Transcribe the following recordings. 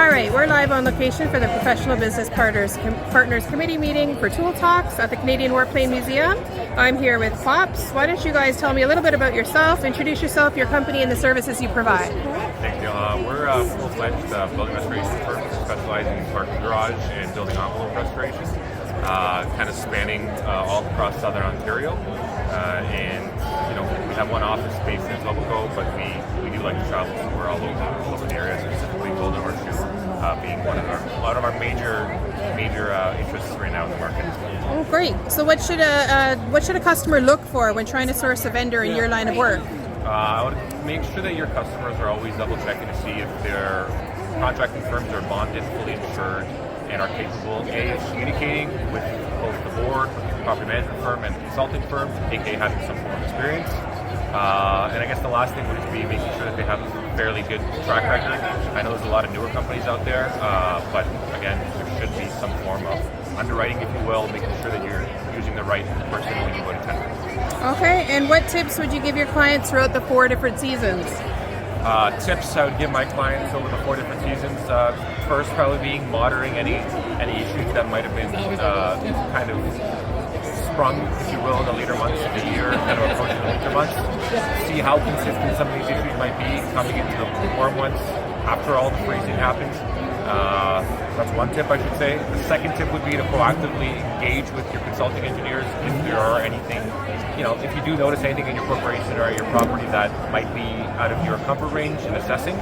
All right, we're live on location for the Professional Business Partners Committee meeting for ToolTALKs at the Canadian Warplane Museum. I'm here with Pops. Why don't you guys tell me a little bit about yourself, introduce yourself, your company, and the services you provide. Thank you. We're a full-fledged building restoration firm specializing in parking garage and building envelope restoration, kind of spanning all across Southern Ontario. And we have one office space in Etobicoke, but we do like to travel, so we're all over the area, specifically Golden Horseshoe being one of our major interests right now in the market. Oh, great! So what should a customer look for when trying to source a vendor in your line of work? I would make sure that your customers are always double checking to see if their contracting firms are bonded, fully insured, and are capable of communicating with both the board, property management firm, and consulting firm, aka having some form of experience. And I guess the last thing would just be making sure that they have a fairly good track record. I know there's a lot of newer companies out there, but again, there should be some form of underwriting, if you will, making sure that you're using the right person when you go to tender. Okay, and what tips would you give your clients throughout the 4 different seasons? Tips I would give my clients over the 4 different seasons. First, probably being monitoring any issues that might have been kind of sprung, if you will, in the later months of the year, kind of approaching the winter months. See how consistent some of these issues might be coming into the warm months after all the freezing happens. That's one tip, I should say. The second tip would be to proactively engage with your consulting engineers if there are anything, if you do notice anything in your corporation or your property that might be out of your comfort range in assessing.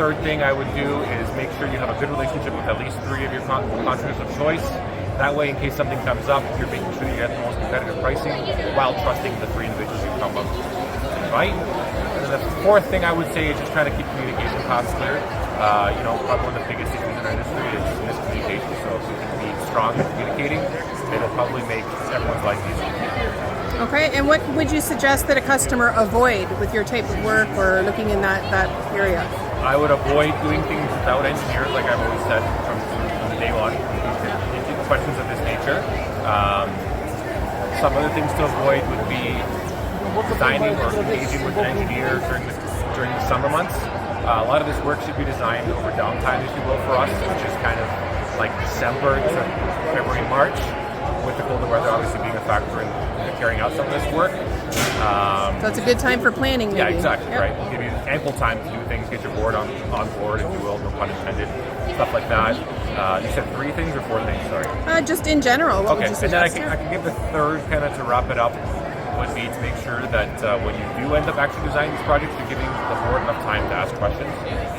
Third thing I would do is make sure you have a good relationship with at least 3 of your contractors of choice. That way, in case something comes up, you're making sure you get the most competitive pricing while trusting the 3 individuals you come up to invite. And then the fourth thing I would say is just trying to keep communication paths clear. Probably one of the biggest issues in our industry is miscommunication. So if we can be strong in communicating, it'll probably make everyone's life easier. Okay, and what would you suggest that a customer avoid with your type of work or looking in that area? I would avoid doing things without engineers, like I've always said from day one. Questions of this nature. Some other things to avoid would be designing or engaging with an engineer during the summer months. A lot of this work should be designed over downtime, if you will, for us, which is kind of like December to February, March, with the colder weather obviously being a factor in carrying out some of this work. So it's a good time for planning, maybe. Yeah, exactly, yep. Right. Give you ample time to do things, get your board on board, if you will, no pun intended, stuff like that. You said 3 things or 4 things, sorry? Just in general, what would you suggest? And then I can give the third kind of to wrap it up would be to make sure that when you do end up actually designing these projects, you're giving the board enough time to ask questions.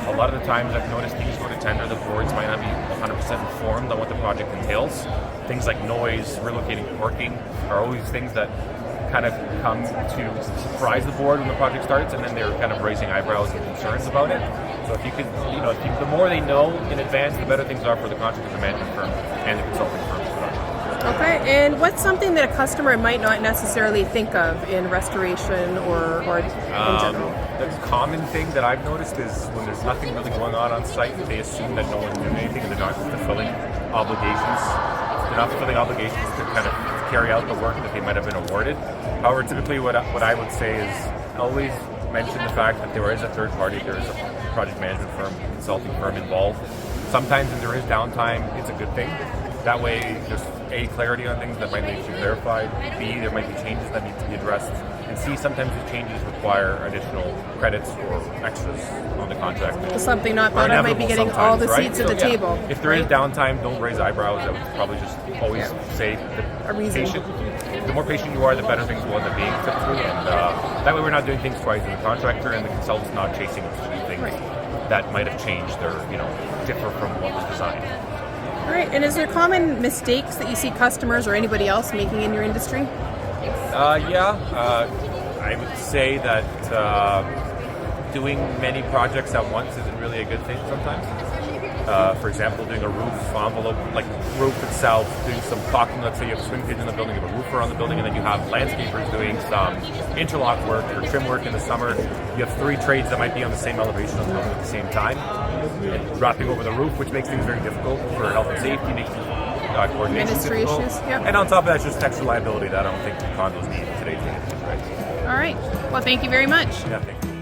A lot of the times I've noticed things go to tender, the boards might not be 100% informed on what the project entails. Things like noise, relocating parking are always things that kind of come to surprise the board when the project starts, and then they're kind of raising eyebrows and concerns about it. So if you could, the more they know in advance, the better things are for the contractor, the management firm, and the consulting firm. Okay, and what's something that a customer might not necessarily think of in restoration or in general? The common thing that I've noticed is when there's nothing really going on site, they assume that no one's doing anything and they're not fulfilling obligations. They're not fulfilling obligations to kind of carry out the work that they might have been awarded. However, typically what I would say is always mention the fact that there is a third party, there is a project management firm, consulting firm involved. Sometimes when there is downtime, it's a good thing. That way there's A, clarity on things that might need to be clarified, B, there might be changes that need to be addressed, and C, sometimes the changes require additional credits or extras on the contract. Something not thought of might be getting all the seats at the table. If there is downtime, don't raise eyebrows. I would probably just always say that the more patient you are, the better things will end up being typically, and that way we're not doing things twice, and the contractor and the consultant's not chasing things that might have changed or differ from what was designed. All right, and is there common mistakes that you see customers or anybody else making in your industry? I would say that doing many projects at once isn't really a good thing sometimes. For example, doing a roof envelope, like roof itself, doing some caulking. Let's say you have swing kids in the building, you have a roofer on the building, and then you have landscapers doing some interlock work or trim work in the summer. You have 3 trades that might be on the same elevation of the building at the same time, and wrapping over the roof, which makes things very difficult for health and safety, makes coordination difficult. Yep. And on top of that, just extra liability that I don't think condos need in today's day. Right? All right. Well, thank you very much. Yeah, thank you.